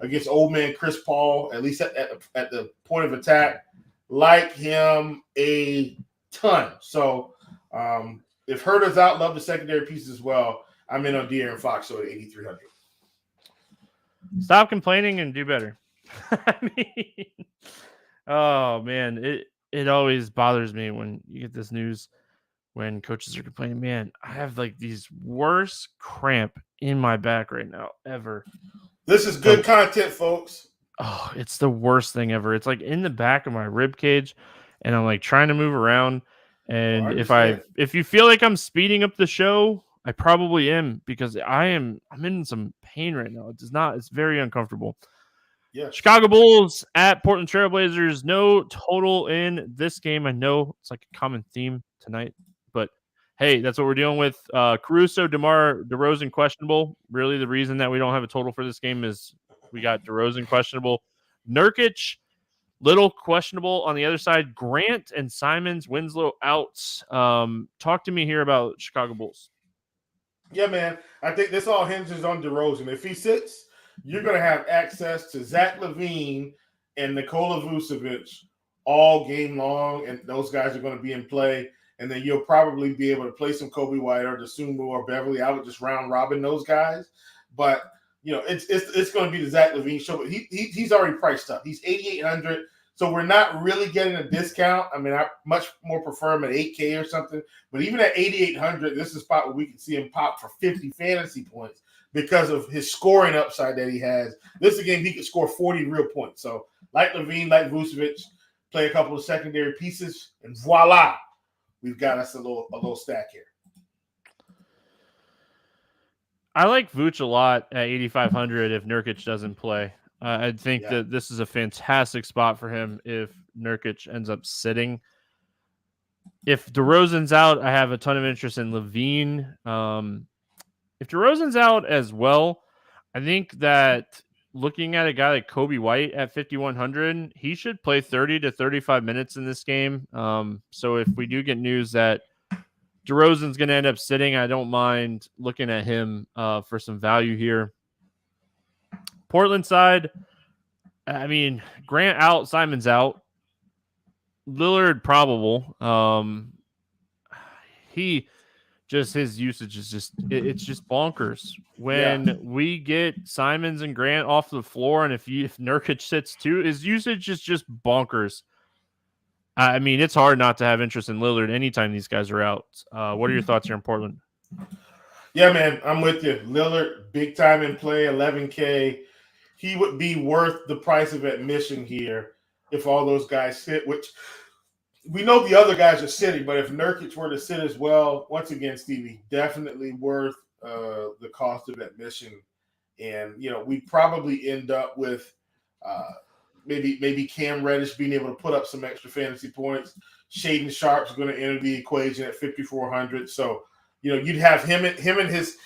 against old man Chris Paul, at least at the point of attack. Like him a ton. So if Herter's out, love the secondary pieces as well. I'm in on De'Aaron Fox, so at 8,300. Stop complaining and do better. I mean, oh man, it always bothers me when you get this news when coaches are complaining. Man, I have like these worst cramp in my back right now ever. This is good content, folks. Oh, it's the worst thing ever. It's like in the back of my rib cage, and I'm like trying to move around. I And understand. if you feel like I'm speeding up the show, I probably am because I'm in some pain right now. It's very uncomfortable. Yes. Chicago Bulls at Portland Trailblazers. No total in this game. I know it's like a common theme tonight, but hey, that's what we're dealing with. Caruso, DeMar DeRozan questionable. Really, the reason that we don't have a total for this game is we got DeRozan questionable. Nurkic, little questionable on the other side. Grant and Simons, Winslow out. Talk to me here about Chicago Bulls. Yeah, man. I think this all hinges on DeRozan. If he sits, you're going to have access to Zach LaVine and Nikola Vucevic all game long, and those guys are going to be in play. And then you'll probably be able to play some Kobe White or DeSumo or Beverly. I would just round robin those guys. But it's going to be the Zach LaVine show. But he's already priced up. He's 8,800. So we're not really getting a discount. I mean, I much more prefer him at 8K or something. But even at 8,800, this is a spot where we can see him pop for 50 fantasy points because of his scoring upside that he has. This is a game he could score 40 real points. So like LaVine, like Vucevic, play a couple of secondary pieces, and voila, we've got us a little stack here. I like Vooch a lot at 8,500 if Nurkic doesn't play. I think that this is a fantastic spot for him if Nurkic ends up sitting. If DeRozan's out, I have a ton of interest in LaVine. If DeRozan's out as well, I think that looking at a guy like Kobe White at 5,100, he should play 30 to 35 minutes in this game. So if we do get news that DeRozan's going to end up sitting, I don't mind looking at him for some value here. Portland side, I mean, Grant out, Simon's out. Lillard probable. His usage is it's just bonkers. When we get Simons and Grant off the floor, and if Nurkic sits too, his usage is just bonkers. I mean, it's hard not to have interest in Lillard anytime these guys are out. What are your thoughts here in Portland? Yeah, man, I'm with you. Lillard, big time in play, 11K. He would be worth the price of admission here if all those guys sit, which we know the other guys are sitting, but if Nurkic were to sit as well, once again, Stevie, definitely worth the cost of admission. And, we probably end up with maybe Cam Reddish being able to put up some extra fantasy points. Shaden Sharp's going to enter the equation at 5,400. So, you'd have him and his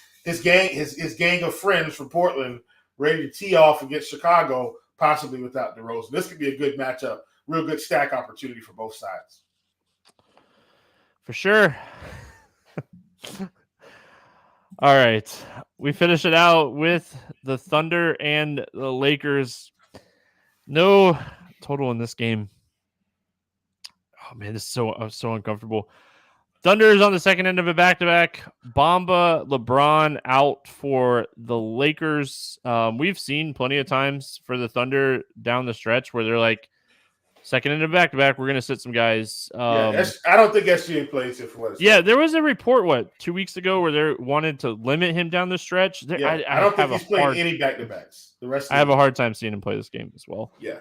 gang of friends from Portland ready to tee off against Chicago, possibly without DeRozan. This could be a good matchup, real good stack opportunity for both sides. For sure. All right. We finish it out with the Thunder and the Lakers. No total in this game. Oh, man, this is so uncomfortable. Thunder is on the second end of a back-to-back. Bamba, LeBron out for the Lakers. We've seen plenty of times for the Thunder down the stretch where they're like, second end of back-to-back, we're going to sit some guys. I don't think SGA plays it for what it's Yeah, there was a report, 2 weeks ago, where they wanted to limit him down the stretch. I don't think he's playing any back-to-backs. I have a hard time seeing him play this game as well. Yeah.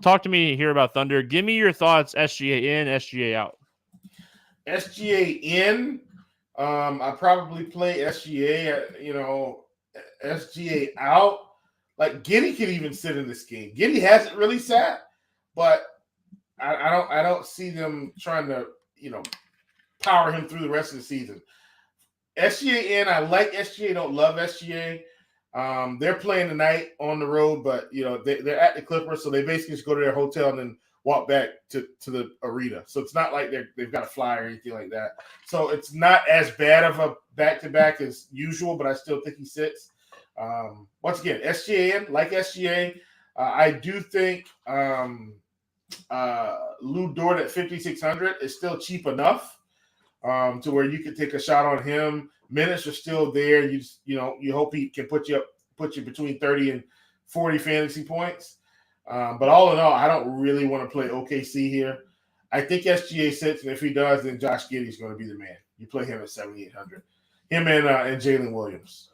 Talk to me here about Thunder. Give me your thoughts, SGA in, SGA out. SGA in, I probably play SGA, SGA out. Like Giddey could even sit in this game. Giddey hasn't really sat, but I don't see them trying to, power him through the rest of the season. SGA in, I like SGA, don't love SGA. They're playing tonight on the road, but they're at the Clippers, so they basically just go to their hotel and then walk back to the arena. So it's not like they've got a fly or anything like that. So it's not as bad of a back-to-back as usual, but I still think he sits. Once again, SGA in, like SGA. I do think Lou Dort at 5,600 is still cheap enough to where you can take a shot on him. Minutes are still there. You hope he can put you up put you between 30 and 40 fantasy points. But all in all, I don't really want to play OKC here. I think SGA sits, and if he does, then Josh Giddey's going to be the man. You play him at 7,800. Him and Jalen Williams.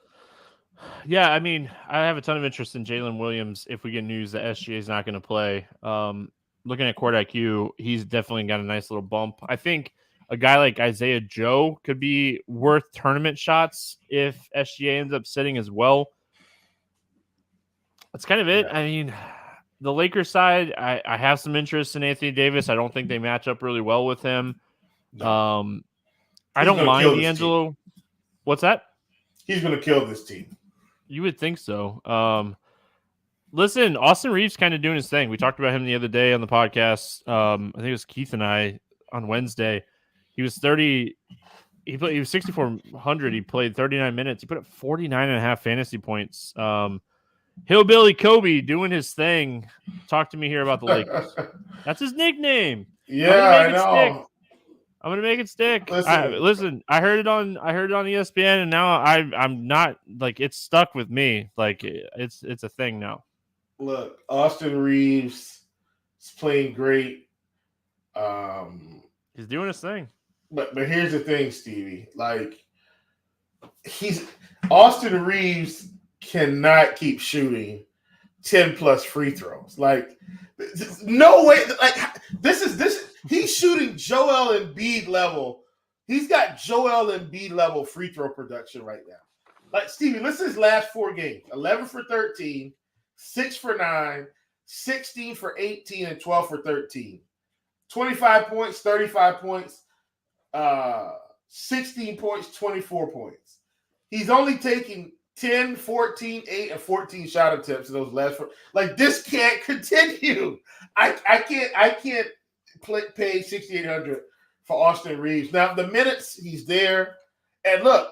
Yeah, I mean, I have a ton of interest in Jalen Williams if we get news that SGA is not going to play. Looking at Court IQ, he's definitely got a nice little bump. I think a guy like Isaiah Joe could be worth tournament shots if SGA ends up sitting as well. That's kind of it. Yeah. I mean, the Lakers side, I have some interest in Anthony Davis. I don't think they match up really well with him. No. I don't mind D'Angelo. What's that? He's going to kill this team. You would think so. Listen, Austin Reeves kind of doing his thing. We talked about him the other day on the podcast. I think it was Keith and I on Wednesday. He was 30. He was 6,400. He played 39 minutes. He put up 49.5 fantasy points. Hillbilly Kobe doing his thing. Talk to me here about the Lakers. That's his nickname. Yeah, I know. I'm gonna make it stick. Listen, I heard it on ESPN, and now I'm not like it's stuck with me. Like it's a thing now. Look, Austin Reeves is playing great. He's doing his thing. But here's the thing, Stevie. Like Austin Reeves cannot keep shooting 10 plus free throws. Like no way. Like this. He's shooting Joel Embiid level. He's got Joel Embiid level free throw production right now. Like, Stevie, listen to his last 4 games. 11 for 13, 6 for 9, 16 for 18, and 12 for 13. 25 points, 35 points, 16 points, 24 points. He's only taking 10, 14, 8, and 14 shot attempts in those last 4. Like, this can't continue. I can't pay 6,800 for Austin Reeves. Now, the minutes he's there, and look,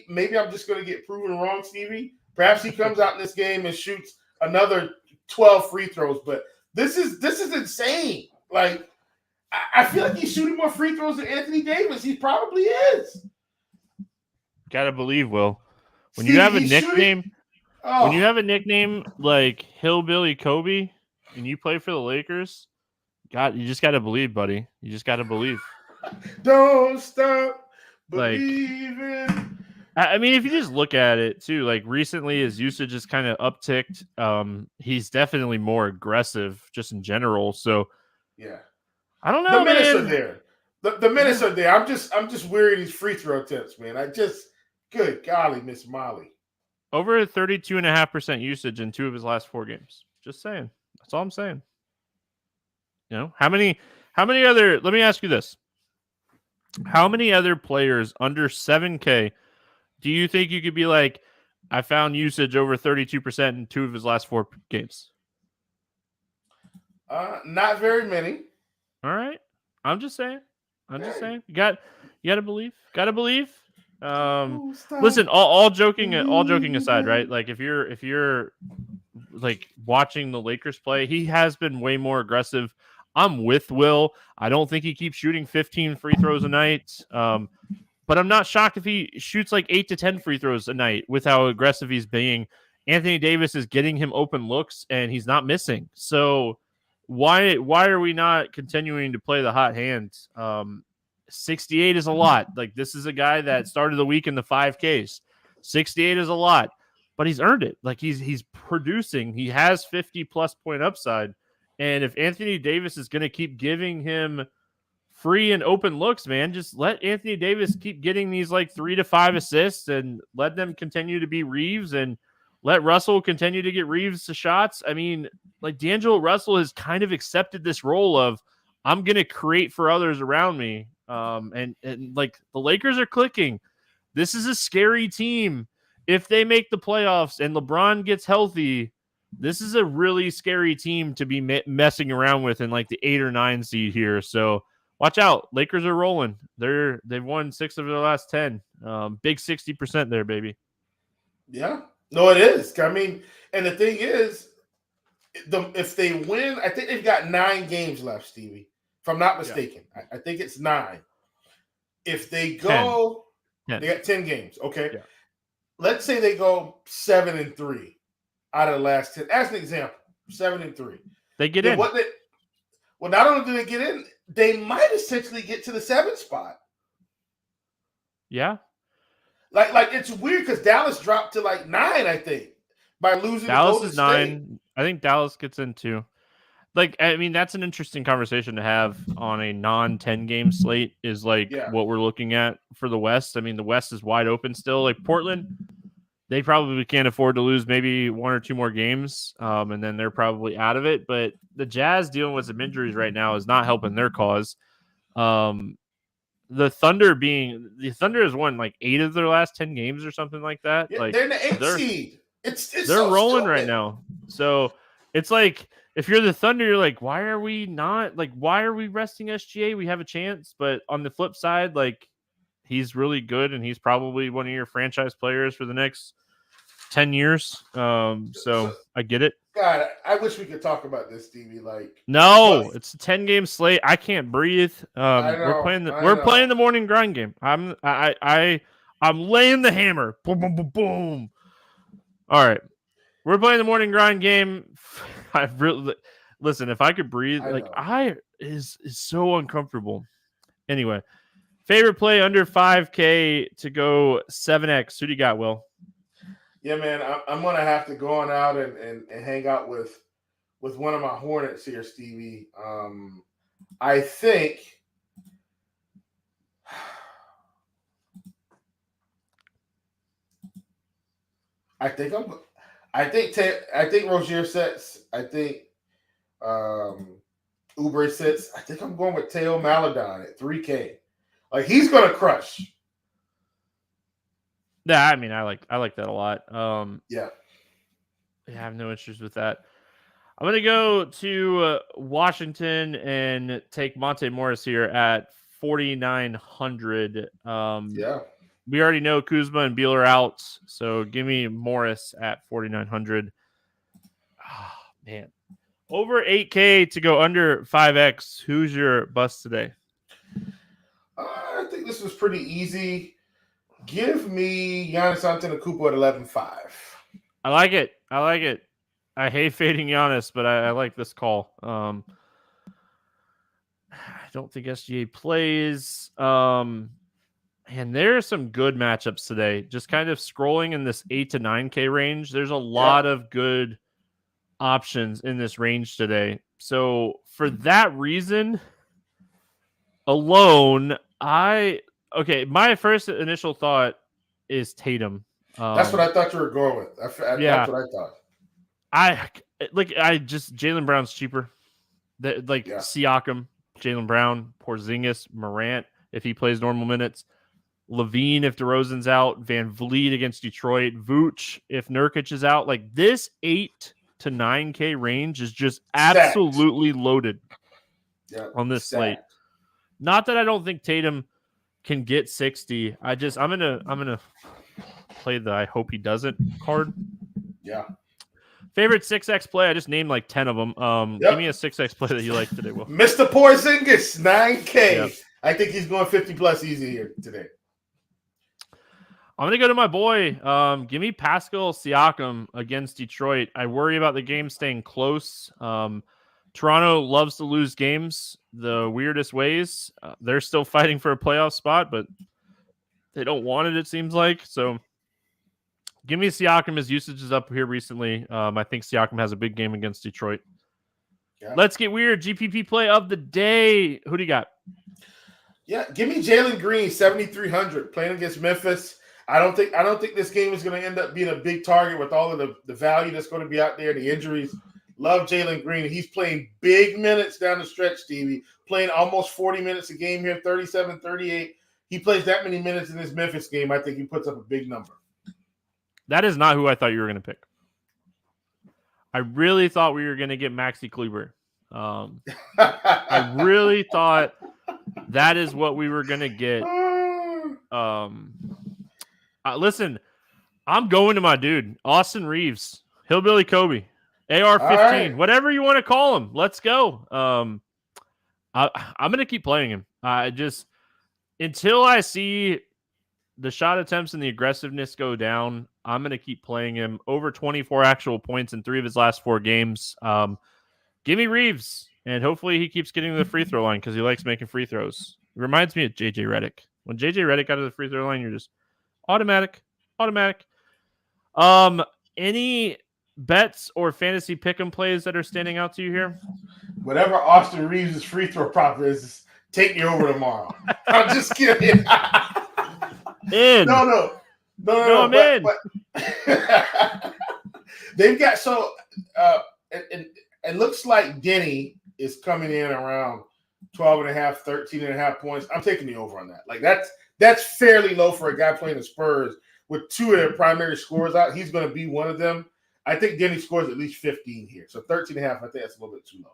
maybe I'm just going to get proven wrong, Stevie. Perhaps he comes out in this game and shoots another 12 free throws, but this is insane. Like, I feel like he's shooting more free throws than Anthony Davis. He probably is. Gotta believe, Will. When you have a nickname, when you have a nickname like Hillbilly Kobe and you play for the Lakers, God, you just got to believe, buddy. You just got to believe. Don't stop believing. I mean, if you just look at it, too, like recently his usage is kind of upticked. He's definitely more aggressive just in general. So, yeah. I don't know, The minutes are there. The minutes are there. I'm just weary of these free throw attempts, man. Good golly, Miss Molly. Over 32.5% usage in 2 of his last 4 games. Just saying. That's all I'm saying. You know, how many other, let me ask you this. How many other players under 7K do you think you could be like, I found usage over 32% in 2 of his last 4 games? Not very many. All right. I'm just saying. You got to believe. Listen, all joking aside, right? Like if you're like watching the Lakers play, he has been way more aggressive. I'm with Will. I don't think he keeps shooting 15 free throws a night. But I'm not shocked if he shoots like 8 to 10 free throws a night with how aggressive he's being. Anthony Davis is getting him open looks and he's not missing. So why are we not continuing to play the hot hand? 68 is a lot. Like, this is a guy that started the week in the 5Ks. 68 is a lot, but he's earned it. Like, he's producing. He has 50-plus point upside. And if Anthony Davis is going to keep giving him free and open looks, man, just let Anthony Davis keep getting these like 3 to 5 assists and let them continue to be Reeves and let Russell continue to get Reeves to shots. I mean, like, D'Angelo Russell has kind of accepted this role of, I'm going to create for others around me. And like, the Lakers are clicking. This is a scary team. If they make the playoffs and LeBron gets healthy, this is a really scary team to be messing around with in like the 8 or 9 seed here. So watch out. Lakers are rolling. They've won 6 of their last 10. Big 60% there, baby. Yeah. No, it is. I mean, and the thing is, if they win, I think they've got 9 games left, Stevie. If I'm not mistaken. Yeah. I think it's 9. If they go, 10. They got 10 games. Okay. Yeah. let's say they go 7-3 out of the last 10. As an example, 7-3. They get then in. Well, not only do they get in, they might essentially get to the 7th spot. Yeah. Like it's weird because Dallas dropped to like 9, I think, by losing Dallas to Golden is State. 9. I think Dallas gets in too. Like, I mean, that's an interesting conversation to have on a non-10 game slate is like what we're looking at for the West. I mean, the West is wide open still. Like Portland, they probably can't afford to lose maybe 1 or 2 more games, and then they're probably out of it. But the Jazz dealing with some injuries right now is not helping their cause. The Thunder has won like 8 of their last 10 games or something like that. Yeah, Like they're in the 8th seed. It's they're so rolling stupid. right now. So it's like if you're the Thunder, you're like, why are we resting SGA? We have a chance. But on the flip side, like he's really good and he's probably one of your franchise players for the next 10 years. So I get it. God, I wish we could talk about this, Stevie. Like, no, it's a 10-game slate. I can't breathe. We're playing playing the morning grind game. I'm laying the hammer. Boom, boom, boom, boom. All right. We're playing the morning grind game. Listen, if I could breathe, is so uncomfortable. Anyway, favorite play under 5K to go 7X. Who do you got, Will? Yeah, man, I'm gonna have to go on out and hang out with one of my Hornets here, Stevie. I think Rozier sets. I think Oubre sets. I think I'm going with Teo Maledon at 3K. Like he's gonna crush. Yeah, I mean, I like that a lot. Yeah, I have no issues with that. I'm gonna go to Washington and take Monte Morris here at 4,900. yeah. We already know Kuzma and Beal are out, so give me Morris at 4,900. Oh, man, over 8K to go under 5X. Who's your bust today? I think this was pretty easy. Give me Giannis Antetokounmpo at 11.5. I like it. I hate fading Giannis, but I like this call. I don't think SGA plays. And there are some good matchups today. Just kind of scrolling in this 8 to 9K range. There's a lot of good options in this range today. So for that reason alone, my first initial thought is Tatum. That's what I thought you were going with. That's what I thought. Jaylen Brown's cheaper. Siakam, Jaylen Brown, Porzingis, Morant if he plays normal minutes, Levine if DeRozan's out, Van Vliet against Detroit, Vooch if Nurkic is out. Like this 8 to 9K range is just absolutely loaded on this slate. Not that I don't think Tatum can get 60. I'm gonna play the I hope he doesn't card. Yeah. Favorite 6X play? I just named like 10 of them. Give me a 6X play that you like today, Will. Mr. Porzingis, 9K. Yep. I think he's going 50 plus easy here today. I'm gonna go to my boy. Give me Pascal Siakam against Detroit. I worry about the game staying close. Toronto loves to lose games the weirdest ways. They're still fighting for a playoff spot, but they don't want it, it seems like. So give me Siakam. His usage is up here recently. I think Siakam has a big game against Detroit. Yeah. Let's get weird. GPP play of the day. Who do you got? Yeah, give me Jalen Green, 7,300, playing against Memphis. I don't think this game is going to end up being a big target with all of the value that's going to be out there, the injuries. Love Jalen Green. He's playing big minutes down the stretch, Stevie. Playing almost 40 minutes a game here, 37, 38. He plays that many minutes in this Memphis game. I think he puts up a big number. That is not who I thought you were going to pick. I really thought we were going to get Maxi Kleber. I really thought that is what we were going to get. Listen, I'm going to my dude, Austin Reeves, Hillbilly Kobe. AR-15, right. Whatever you want to call him. Let's go. I'm going to keep playing him. Until I see the shot attempts and the aggressiveness go down, I'm going to keep playing him over 24 actual points in 3 of his last 4 games. Give me Reeves, and hopefully he keeps getting to the free throw line because he likes making free throws. It reminds me of JJ Redick. When JJ Redick got to the free throw line, you're just automatic. Any bets or fantasy pick'em plays that are standing out to you here? Whatever Austin Reeves' free throw prop is, take me over tomorrow. I'm just kidding. In. No, I'm in. But they've got it looks like Denny is coming in around 12.5, 13.5 points. I'm taking the over on that. Like that's fairly low for a guy playing the Spurs with 2 of their primary scorers out. He's going to be one of them. I think Denny scores at least 15 here. So 13.5, I think that's a little bit too low.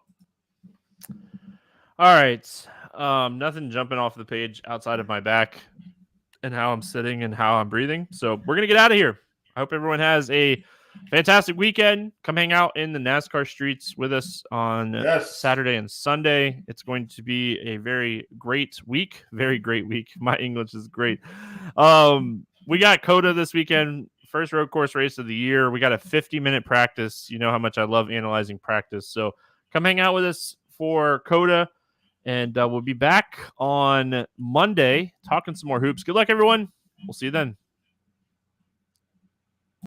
All right. Nothing jumping off the page outside of my back and how I'm sitting and how I'm breathing. So we're going to get out of here. I hope everyone has a fantastic weekend. Come hang out in the NASCAR streets with us on Saturday and Sunday. It's going to be a very great week. Very great week. My English is great. We got COTA this weekend. First road course race of the year. We got a 50-minute practice. You know how much I love analyzing practice. So come hang out with us for COTA. And we'll be back on Monday talking some more hoops. Good luck, everyone. We'll see you then.